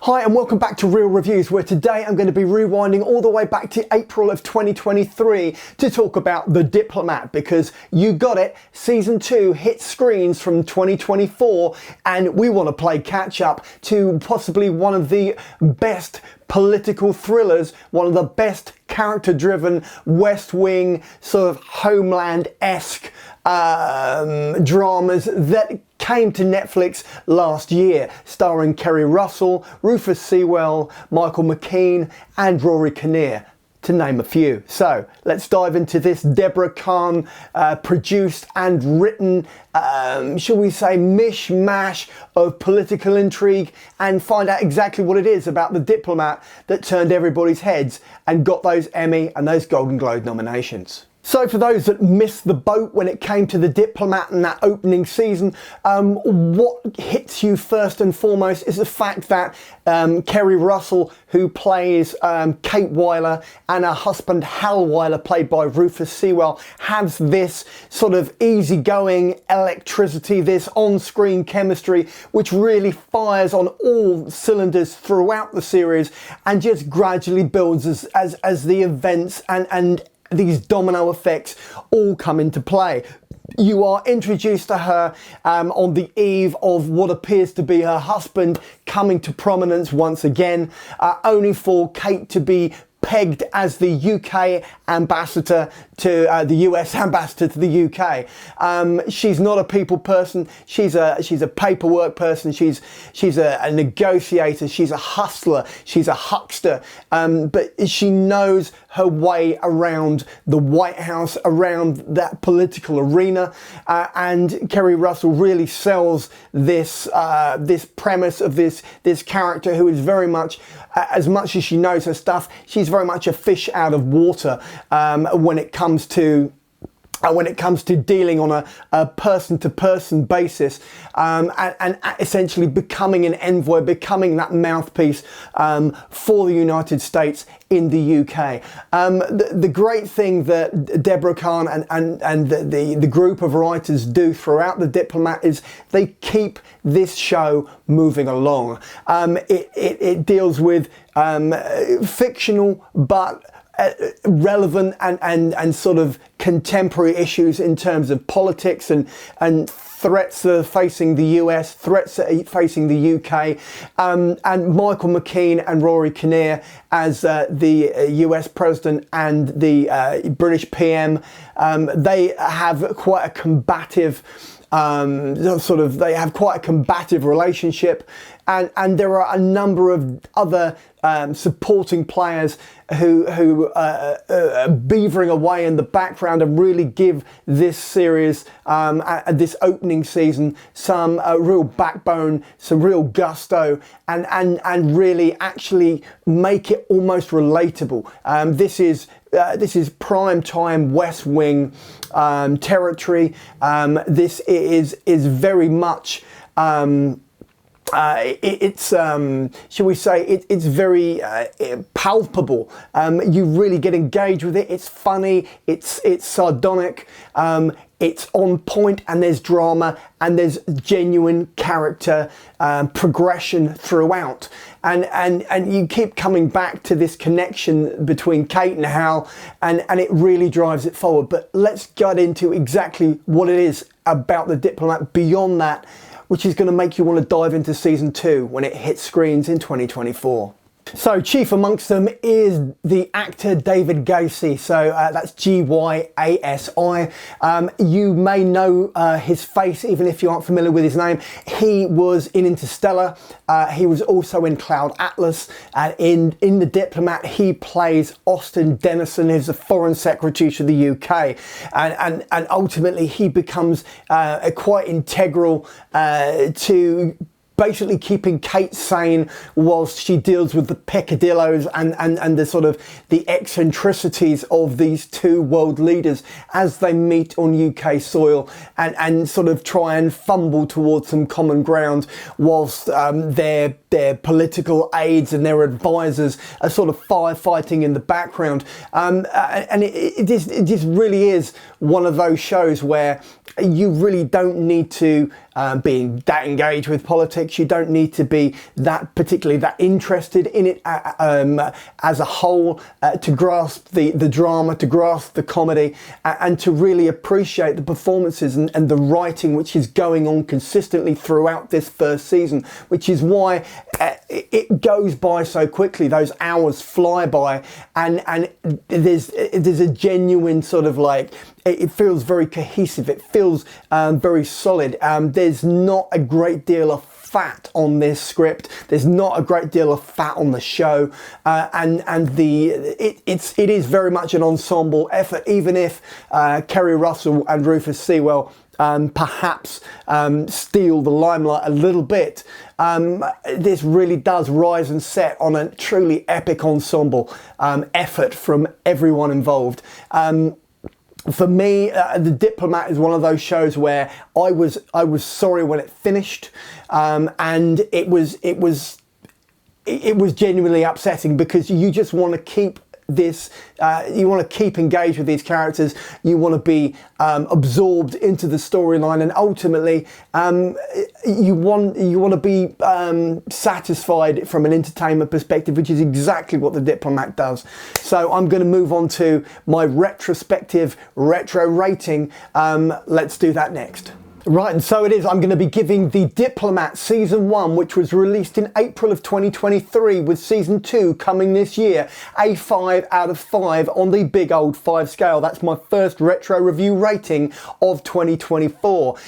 Hi and welcome back to Real Reviews, where today I'm going to be rewinding all the way back to April of 2023 to talk about The Diplomat, because you got it, season 2 hit screens from 2024 and we want to play catch up to possibly one of the best political thrillers, one of the best character driven West Wing sort of Homeland-esque dramas that came to Netflix last year, starring Keri Russell, Rufus Sewell, Michael McKean and Rory Kinnear, to name a few. So let's dive into this Debora Cahn produced and written, shall we say, mishmash of political intrigue, and find out exactly what it is about The Diplomat that turned everybody's heads and got those Emmy and those Golden Globe nominations. So for those that missed the boat when it came to The Diplomat and that opening season, what hits you first and foremost is the fact that Keri Russell, who plays Kate Wyler, and her husband Hal Wyler, played by Rufus Sewell, has this sort of easygoing electricity, this on-screen chemistry, which really fires on all cylinders throughout the series and just gradually builds as the events and these domino effects all come into play. You are introduced to her on the eve of what appears to be her husband coming to prominence once again, only for Kate to be pegged as the UK ambassador to the US ambassador to the UK. She's not a people person. She's a paperwork person. She's a negotiator. She's a hustler. She's a huckster. But she knows her way around the White House, around that political arena. And Keri Russell really sells this this premise of this character who is very much as she knows her stuff, she's very much a fish out of water when it comes to dealing on a person-to-person basis, and essentially becoming an envoy, becoming that mouthpiece for the United States in the UK. The great thing that Debora Cahn and the group of writers do throughout The Diplomat is they keep this show moving along. It deals with fictional but relevant and sort of contemporary issues in terms of politics and threats that are facing the US, threats that are facing the UK, and Michael McKean and Rory Kinnear as the US president and the British PM. They have quite a combative they have quite a combative relationship, and there are a number of other supporting players who are beavering away in the background and really give this series, this opening season, some real backbone, some real gusto, and really actually make it almost relatable. This is prime time West Wing territory. This is very much shall we say, it's very palpable. You really get engaged with it. It's funny, it's sardonic, it's on point, and there's drama and there's genuine character progression throughout. And you keep coming back to this connection between Kate and Hal, and it really drives it forward. But let's get into exactly what it is about The Diplomat beyond that, which is going to make you want to dive into season 2 when it hits screens in 2024. So chief amongst them is the actor David Gyasi. So that's Gyasi. You may know his face even if you aren't familiar with his name. He was in Interstellar. He was also in Cloud Atlas. In The Diplomat, he plays Austin Dennison, who's the Foreign Secretary to the UK. And ultimately he becomes quite integral to basically keeping Kate sane whilst she deals with the peccadillos and the sort of the eccentricities of these two world leaders as they meet on UK soil and sort of try and fumble towards some common ground whilst their political aides and their advisors are sort of firefighting in the background. And it just really is one of those shows where you really don't need to be that engaged with politics. comics. You don't need to be particularly that interested in it as a whole to grasp the drama, to grasp the comedy, and to really appreciate the performances and the writing which is going on consistently throughout this first season, which is why it goes by so quickly. Those hours fly by, and there's a genuine sort of like, it feels very cohesive, it feels very solid. There's not a great deal of fat on this script, there's not a great deal of fat on the show, and it is very much an ensemble effort, even if Keri Russell and Rufus Sewell perhaps steal the limelight a little bit. This really does rise and set on a truly epic ensemble effort from everyone involved. For me, The Diplomat is one of those shows where I was sorry when it finished, and it was genuinely upsetting, because you just want to keep this, you want to keep engaged with these characters, you want to be absorbed into the storyline, and ultimately you want to be satisfied from an entertainment perspective, which is exactly what The Diplomat does. So I'm going to move on to my retrospective retro rating. Let's do that next. Right, and so it is. I'm going to be giving The Diplomat Season 1, which was released in April of 2023, with Season 2 coming this year, a 5 out of 5 on the big old 5 scale. That's my first retro review rating of 2024.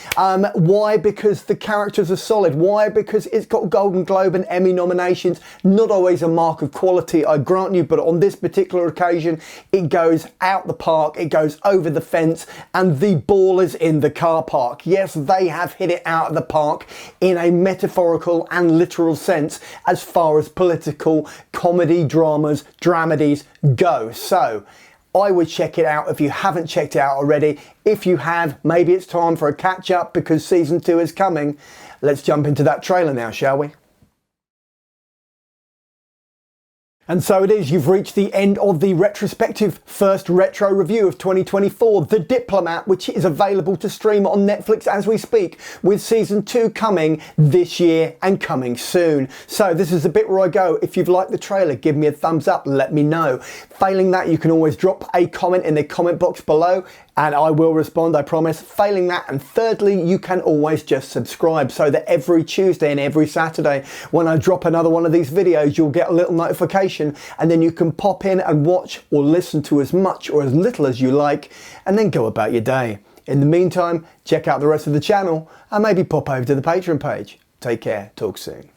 Why? Because the characters are solid. Why? Because it's got Golden Globe and Emmy nominations. Not always a mark of quality, I grant you, but on this particular occasion, it goes out the park, it goes over the fence, and the ball is in the car park. Yes, they have hit it out of the park in a metaphorical and literal sense as far as political comedy, dramas, dramedies go. So I would check it out if you haven't checked it out already. If you have, maybe it's time for a catch up, because Season 2 is coming. Let's jump into that trailer now, shall we? And so it is, you've reached the end of the retrospective first retro review of 2024, The Diplomat, which is available to stream on Netflix as we speak, with Season 2 coming this year and coming soon. So this is the bit where I go, if you've liked the trailer, give me a thumbs up, let me know. Failing that, you can always drop a comment in the comment box below, and I will respond, I promise. Failing that, and thirdly, you can always just subscribe, so that every Tuesday and every Saturday when I drop another one of these videos, you'll get a little notification, and then you can pop in and watch or listen to as much or as little as you like, and then go about your day. In the meantime, check out the rest of the channel and maybe pop over to the Patreon page. Take care, talk soon.